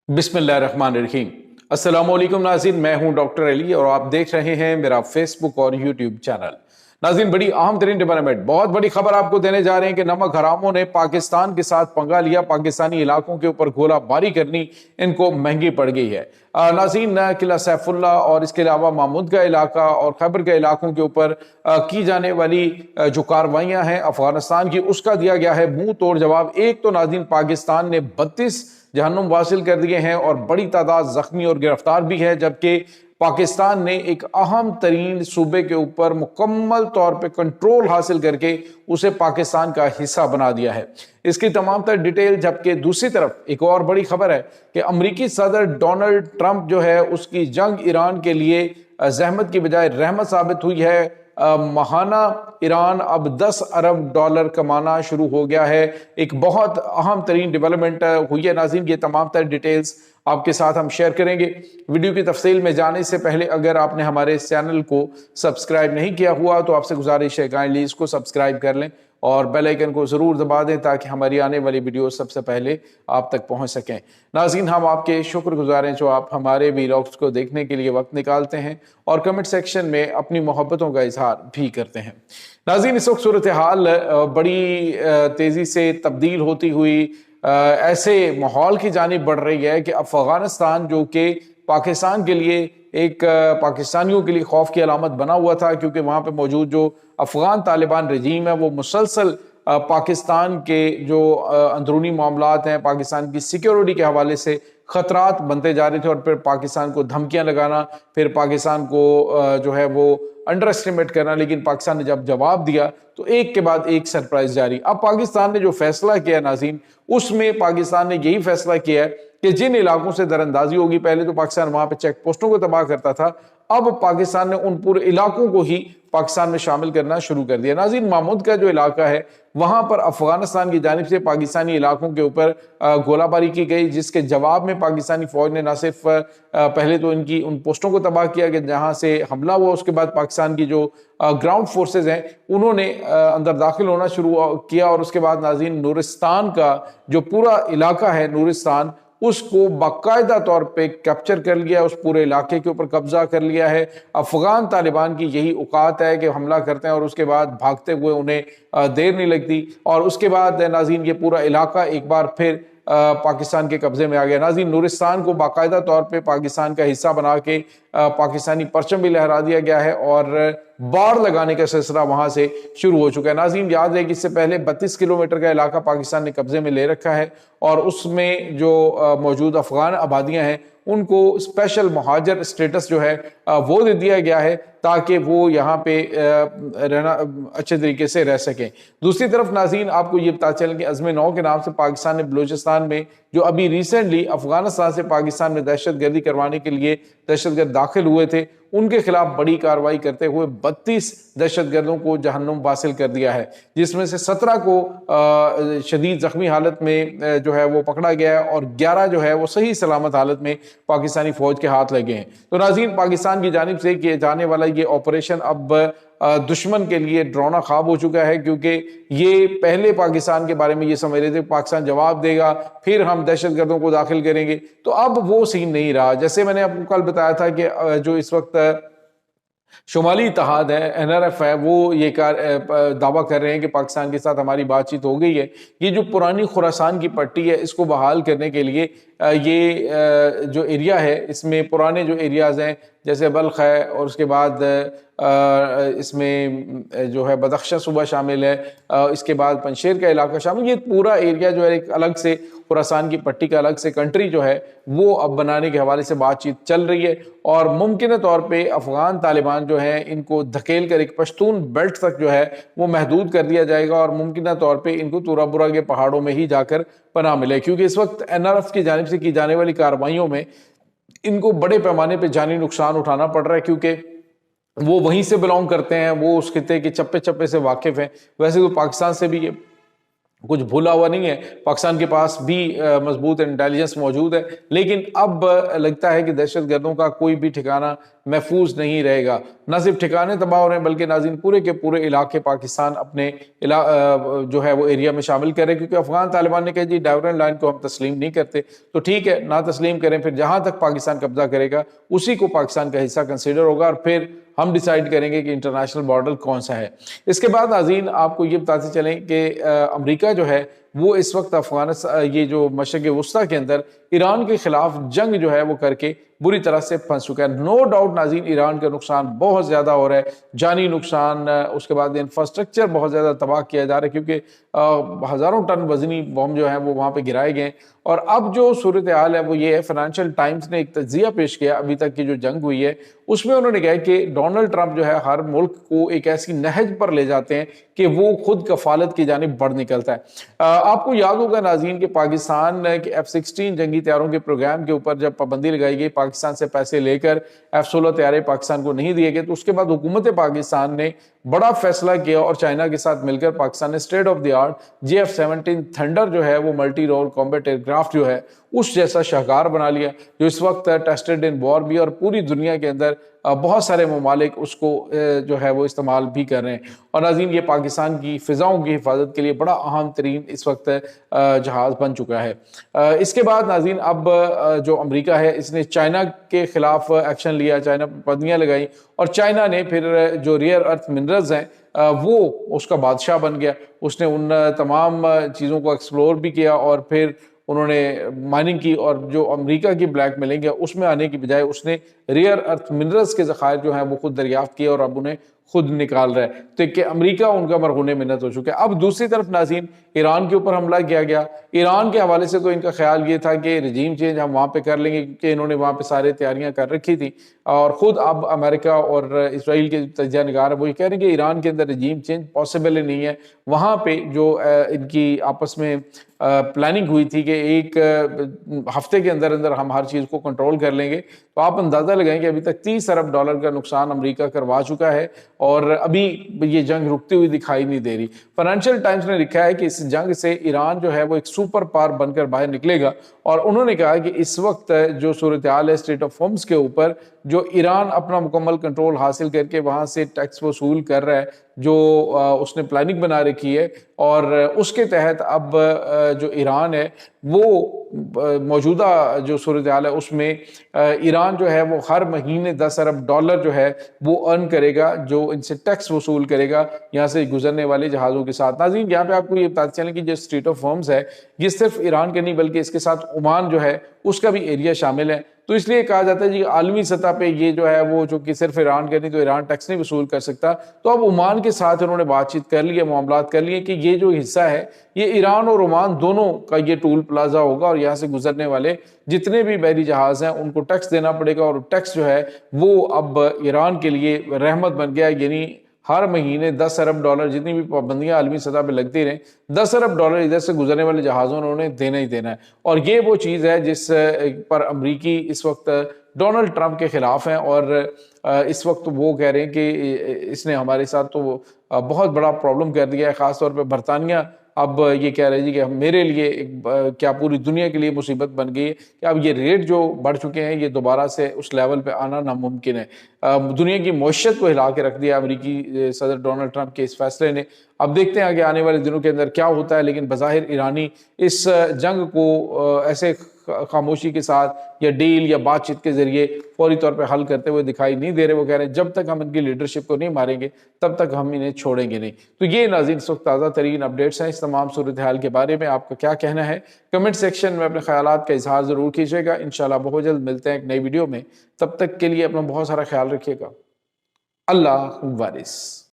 बिस्मिल्लाहिर्रहमानिर्रहीम। अस्सलाम वालेकुम नाज़रीन, मैं हूं डॉक्टर अली और आप देख रहे हैं मेरा फेसबुक और यूट्यूब चैनल। नाज़रीन, बड़ी अहम तरीन डेवलपमेंट, बहुत बड़ी खबर आपको देने जा रहे हैं कि नमक हरामों ने पाकिस्तान के साथ पंगा लिया। पाकिस्तानी इलाकों के ऊपर गोलाबारी करनी इनको महंगी पड़ गई है। नाज़रीन, किला सैफुल्ला और इसके अलावा महमूद का इलाका और खैबर के इलाकों के ऊपर की जाने वाली जो कार्रवाइयां हैं अफगानिस्तान की, उसका दिया गया है मुंह तोड़ जवाब। एक तो नाज़रीन पाकिस्तान ने 32 जहन्नुम हासिल कर दिए हैं और बड़ी तादाद जख्मी और गिरफ्तार भी है, जबकि पाकिस्तान ने एक अहम तरीन सूबे के ऊपर मुकम्मल तौर पे कंट्रोल हासिल करके उसे पाकिस्तान का हिस्सा बना दिया है। इसकी तमाम तर डिटेल, जबकि दूसरी तरफ एक और बड़ी खबर है कि अमरीकी सदर डोनाल्ड ट्रंप जो है उसकी जंग ईरान के लिए जहमत की बजाय रहमत साबित हुई है। माहाना ईरान अब $10 अरब कमाना शुरू हो गया है। एक बहुत अहम तरीन डेवलपमेंट हुई है नाज़रीन। ये तमाम तर डिटेल्स आपके साथ हम शेयर करेंगे। वीडियो की तफसील में जाने से पहले अगर आपने हमारे इस चैनल को सब्सक्राइब नहीं किया हुआ तो आपसे गुजारिश है काइंडली इसको सब्सक्राइब कर लें और बेल आइकन को ज़रूर दबा दें ताकि हमारी आने वाली वीडियो सबसे पहले आप तक पहुंच सकें। नाज़रीन, हम आपके शुक्रगुजार हैं जो आप हमारे वीडियोस को देखने के लिए वक्त निकालते हैं और कमेंट सेक्शन में अपनी मोहब्बतों का इजहार भी करते हैं। नाज़रीन, इस वक्त सूरत हाल बड़ी तेज़ी से तब्दील होती हुई ऐसे माहौल की जानिब बढ़ रही है कि अफगानिस्तान, जो कि पाकिस्तान के लिए एक पाकिस्तानियों के लिए खौफ की अलामत बना हुआ था, क्योंकि वहाँ पे मौजूद जो अफगान तालिबान रजीम है वो मुसलसल पाकिस्तान के जो अंदरूनी मामलात हैं, पाकिस्तान की सिक्योरिटी के हवाले से खतरात बनते जा रहे थे और फिर पाकिस्तान को धमकियां लगाना, फिर पाकिस्तान को जो है वो अंडर एस्टिमेट करना। लेकिन पाकिस्तान ने जब जवाब दिया तो एक के बाद एक सरप्राइज जारी। अब पाकिस्तान ने जो फैसला किया नाज़रीन, उसमें पाकिस्तान ने यही फैसला किया है कि जिन इलाकों से दरअंदाजी होगी, पहले तो पाकिस्तान वहां पे चेक पोस्टों को तबाह करता था, अब पाकिस्तान ने उन पूरे इलाकों को ही पाकिस्तान में शामिल करना शुरू कर दिया। नाज़रीन, महमूद का जो इलाका है वहां पर अफगानिस्तान की जानिब से पाकिस्तानी इलाकों के ऊपर गोलाबारी की गई, जिसके जवाब में पाकिस्तानी फौज ने न सिर्फ पहले तो इनकी उन पोस्टों को तबाह किया कि जहां से हमला हुआ, उसके बाद पाकिस्तान की जो ग्राउंड फोर्सेज हैं उन्होंने अंदर दाखिल होना शुरू किया और उसके बाद नाज़रीन नूरिस्तान का जो पूरा इलाका है, नूरिस्तान, उसको बाकायदा तौर पे कैप्चर कर लिया, उस पूरे इलाके के ऊपर कब्जा कर लिया है। अफगान तालिबान की यही औकात है कि हमला करते हैं और उसके बाद भागते हुए उन्हें देर नहीं लगती और उसके बाद नाज़रीन ये पूरा इलाका एक बार फिर पाकिस्तान के कब्जे में आ गया। नाज़रीन, नूरिस्तान को बाकायदा तौर पे पाकिस्तान का हिस्सा बना के पाकिस्तानी परचम भी लहरा दिया गया है और बाड़ लगाने का सिलसिला वहां से शुरू हो चुका है। नाज़रीन, याद है कि इससे पहले 32 किलोमीटर का इलाका पाकिस्तान ने कब्जे में ले रखा है और उसमें जो मौजूद अफगान आबादियां हैं उनको स्पेशल महाजर स्टेटस जो है वो दे दिया गया है ताकि वो यहाँ पे रहना अच्छे तरीके से रह सकें। दूसरी तरफ नाज़रीन, आपको ये पता चले कि अज़्म-ए-नौ के नाम से पाकिस्तान ने बलूचिस्तान में जो अभी रिसेंटली अफगानिस्तान से पाकिस्तान में दहशतगर्दी करवाने के लिए दहशतगर्द दाखिल हुए थे, उनके खिलाफ बड़ी कार्रवाई करते हुए 32 दहशतगर्दों को जहन्नुम हासिल कर दिया है, जिसमें से 17 को शदीद जख्मी हालत में जो है वो पकड़ा गया है और 11 जो है वो सही सलामत हालत में पाकिस्तानी फौज के हाथ लगे हैं। तो नाज़रीन, पाकिस्तान की जानिब से किए जाने वाला ये ऑपरेशन अब दुश्मन के लिए डरावना ख्वाब हो चुका है, क्योंकि ये पहले पाकिस्तान के बारे में ये समझ रहे थे पाकिस्तान जवाब देगा फिर हम दहशतगर्दों को दाखिल करेंगे, तो अब वो सीन नहीं रहा। जैसे मैंने आपको कल बताया था कि जो इस वक्त शुमाली इत्तेहाद है, NRF है, वो ये दावा कर रहे हैं कि पाकिस्तान के साथ हमारी बातचीत हो गई है। ये जो पुरानी खुरासान की पट्टी है इसको बहाल करने के लिए ये जो एरिया है इसमें पुराने जो एरियाज़ हैं जैसे बल्ख है और उसके बाद इसमें जो है बदख्शां सूबा शामिल है, इसके बाद पंशेर का इलाका शामिल, ये पूरा एरिया जो है एक अलग से खुरासान की पट्टी का अलग से कंट्री जो है वो अब बनाने के हवाले से बातचीत चल रही है और मुमकिन तौर पे अफगान तालिबान जो है इनको धकेल कर एक पश्तून बेल्ट तक जो है वो महदूद कर दिया जाएगा और मुमकिन तौर पे इनको तूरा बुरा के पहाड़ों में ही जाकर पनाह मिले, क्योंकि इस वक्त NRF की जानिब से की जाने वाली कार्रवाइयों में इनको बड़े पैमाने पे जानी नुकसान उठाना पड़ रहा है, क्योंकि वो वहीं से बिलोंग करते हैं, वो उस खिते के चप्पे चप्पे से वाकिफ हैं। वैसे तो पाकिस्तान से भी ये कुछ भूला हुआ नहीं है, पाकिस्तान के पास भी मजबूत इंटेलिजेंस मौजूद है, लेकिन अब लगता है कि दहशतगर्दों का कोई भी ठिकाना محفوظ نہیں رہے گا۔ نہ صرف ٹھکانے تباہ ہو رہے ہیں بلکہ ناظرین پورے کے پورے علاقے پاکستان اپنے جو ہے وہ ایریا میں شامل کر رہے ہیں، کیونکہ افغان طالبان نے کہا جی ڈیورن لائن کو ہم تسلیم نہیں کرتے، تو ٹھیک ہے نہ تسلیم کریں، پھر جہاں تک پاکستان قبضہ کرے گا اسی کو پاکستان کا حصہ کنسیڈر ہوگا، اور پھر ہم ڈیسائیڈ کریں گے کہ انٹرنیشنل بارڈر کون سا ہے۔ اس کے بعد ناظرین آپ کو یہ بتاتے چلیں کہ امریکہ جو ہے وہ اس وقت افغانستان یہ جو مشرق وسطیٰ کے اندر ایران کے خلاف جنگ جو ہے وہ کر کے بری طرح سے پھنس چکا ہے۔ نو ڈاؤٹ ناظرین ایران کا نقصان بہت زیادہ ہو رہا ہے، جانی نقصان، اس کے بعد انفراسٹرکچر بہت زیادہ تباہ کیا جا رہا ہے، کیونکہ ہزاروں ٹن وزنی بم جو ہیں وہ وہاں پہ گرائے گئے ہیں۔ اور اب جو صورتحال ہے وہ یہ ہے، فائنینشیل ٹائمز نے ایک تجزیہ پیش کیا ابھی تک کی جو جنگ ہوئی ہے اس میں انہوں نے کہا کہ ڈونلڈ ٹرمپ جو ہے ہر ملک کو ایک ایسی نہج پر لے جاتے ہیں کہ وہ خود کفالت کی جانب بڑھ نکلتا ہے۔ آپ کو یاد ہوگا ناظرین کہ پاکستان کے F-16 جنگی طیاروں کے پروگرام کے اوپر جب پابندی لگائی گئی، پاکستان سے پیسے لے کر F-16 طیارے پاکستان کو نہیں دیے گئے، تو اس کے بعد حکومت پاکستان نے بڑا فیصلہ کیا اور چائنا کے ساتھ مل کر پاکستان نے state of the art JF-17 Thunder جو ہے وہ ملٹی رول کمبیٹ ایئر کرافٹ جو ہے اس جیسا شاہکار بنا لیا، جو اس وقت ٹیسٹڈ ان وار بھی، اور پوری دنیا کے اندر بہت سارے ممالک اس کو جو ہے وہ استعمال بھی کر رہے ہیں۔ اور ناظرین یہ پاکستان کی فضاؤں کی حفاظت کے لیے بڑا اہم ترین اس وقت جہاز بن چکا ہے۔ اس کے بعد ناظرین اب جو امریکہ ہے اس نے چائنا کے خلاف ایکشن لیا، چائنا پر پابندیاں لگائیں، اور چائنا نے پھر جو ریئر ارتھ منرلز ہیں وہ اس کا بادشاہ بن گیا۔ اس نے ان تمام چیزوں کو ایکسپلور بھی کیا، اور پھر انہوں نے مائننگ کی، اور جو امریکہ کی بلیک میلنگ ہے اس میں آنے کی بجائے اس نے ریئر ارتھ منرلز کے ذخائر جو ہیں وہ خود دریافت کیے اور اب انہیں خود نکال رہا ہے، تو کہ امریکہ ان کا مرہون منت ہو چکا ہے۔ اب دوسری طرف ناظرین ایران کے اوپر حملہ کیا گیا۔ ایران کے حوالے سے تو ان کا خیال یہ تھا کہ رجیم چینج ہم وہاں پہ کر لیں گے، کیونکہ انہوں نے وہاں پہ سارے تیاریاں کر رکھی تھی، اور خود اب امریکہ اور اسرائیل کے تجزیہ نگار وہ یہ کہہ رہے ہیں کہ ایران کے اندر رجیم چینج پاسبل ہی نہیں ہے۔ وہاں پہ جو ان کی آپس میں پلاننگ ہوئی تھی کہ ایک ہفتے کے اندر اندر ہم ہر چیز کو کنٹرول کر لیں گے، تو آپ اندازہ لگائیں کہ ابھی تک $30 ارب کا نقصان امریکہ کروا چکا ہے، اور ابھی یہ جنگ رکتی ہوئی دکھائی نہیں دے رہی۔ فائنینشیل ٹائمز نے لکھا ہے کہ اس جنگ سے ایران جو ہے وہ ایک سپر پاور بن کر باہر نکلے گا، اور انہوں نے کہا کہ اس وقت جو صورتحال ہے اسٹریٹ آف ہارمز کے اوپر، جو ایران اپنا مکمل کنٹرول حاصل کر کے وہاں سے ٹیکس وصول کر رہا ہے، جو اس نے پلاننگ بنا رکھی ہے، اور اس کے تحت اب جو ایران ہے وہ موجودہ جو صورتحال ہے اس میں ایران جو ہے وہ ہر مہینے $10 ارب جو ہے وہ ارن کرے گا، جو ان سے ٹیکس وصول کرے گا یہاں سے گزرنے والے جہازوں کے ساتھ۔ ناظرین یہاں پہ آپ کو یہ بتاتے چلیں کہ جو اسٹریٹ آف ہارمز ہے یہ صرف ایران کے نہیں بلکہ اس کے ساتھ عمان جو ہے اس کا بھی ایریا شامل ہے، تو اس لیے کہا جاتا ہے جی عالمی سطح پہ یہ جو ہے وہ چونکہ صرف ایران کا نہیں تو ایران ٹیکس نہیں وصول کر سکتا، تو اب عمان کے ساتھ انہوں نے بات چیت کر لی ہے، معاملات کر لیے کہ یہ جو حصہ ہے یہ ایران اور عمان دونوں کا یہ ٹول پلازا ہوگا، اور یہاں سے گزرنے والے جتنے بھی بحری جہاز ہیں ان کو ٹیکس دینا پڑے گا، اور ٹیکس جو ہے وہ اب ایران کے لیے رحمت بن گیا، یعنی ہر مہینے $10 ارب جتنی بھی پابندیاں عالمی سطح پہ لگتی رہیں، $10 ارب ادھر سے گزرنے والے جہازوں نے انہیں دینا ہی دینا ہے۔ اور یہ وہ چیز ہے جس پر امریکی اس وقت ڈونلڈ ٹرمپ کے خلاف ہیں، اور اس وقت وہ کہہ رہے ہیں کہ اس نے ہمارے ساتھ تو بہت بڑا پرابلم کر دیا ہے، خاص طور پہ برطانیہ اب یہ کہہ رہے جی کہ میرے لیے کیا پوری دنیا کے لیے مصیبت بن گئی ہے کہ اب یہ ریٹ جو بڑھ چکے ہیں یہ دوبارہ سے اس لیول پہ آنا ناممکن ہے۔ دنیا کی معیشت کو ہلا کے رکھ دیا امریکی صدر ڈونلڈ ٹرمپ کے اس فیصلے نے۔ اب دیکھتے ہیں کہ آنے والے دنوں کے اندر کیا ہوتا ہے، لیکن بظاہر ایرانی اس جنگ کو ایسے خاموشی کے ساتھ یا ڈیل یا بات چیت کے ذریعے فوری طور پہ حل کرتے ہوئے دکھائی نہیں دے رہے۔ وہ کہہ رہے ہیں جب تک ہم ان کی لیڈرشپ کو نہیں ماریں گے تب تک ہم انہیں چھوڑیں گے نہیں۔ تو یہ ناظرین اس وقت تازہ ترین اپڈیٹس ہیں اس تمام صورتحال کے بارے میں۔ آپ کا کیا کہنا ہے؟ کمنٹ سیکشن میں اپنے خیالات کا اظہار ضرور کیجیے گا۔ انشاءاللہ بہت جلد ملتے ہیں ایک نئی ویڈیو میں، تب تک کے لیے اپنا بہت سارا خیال رکھیے گا۔ اللہ وارث۔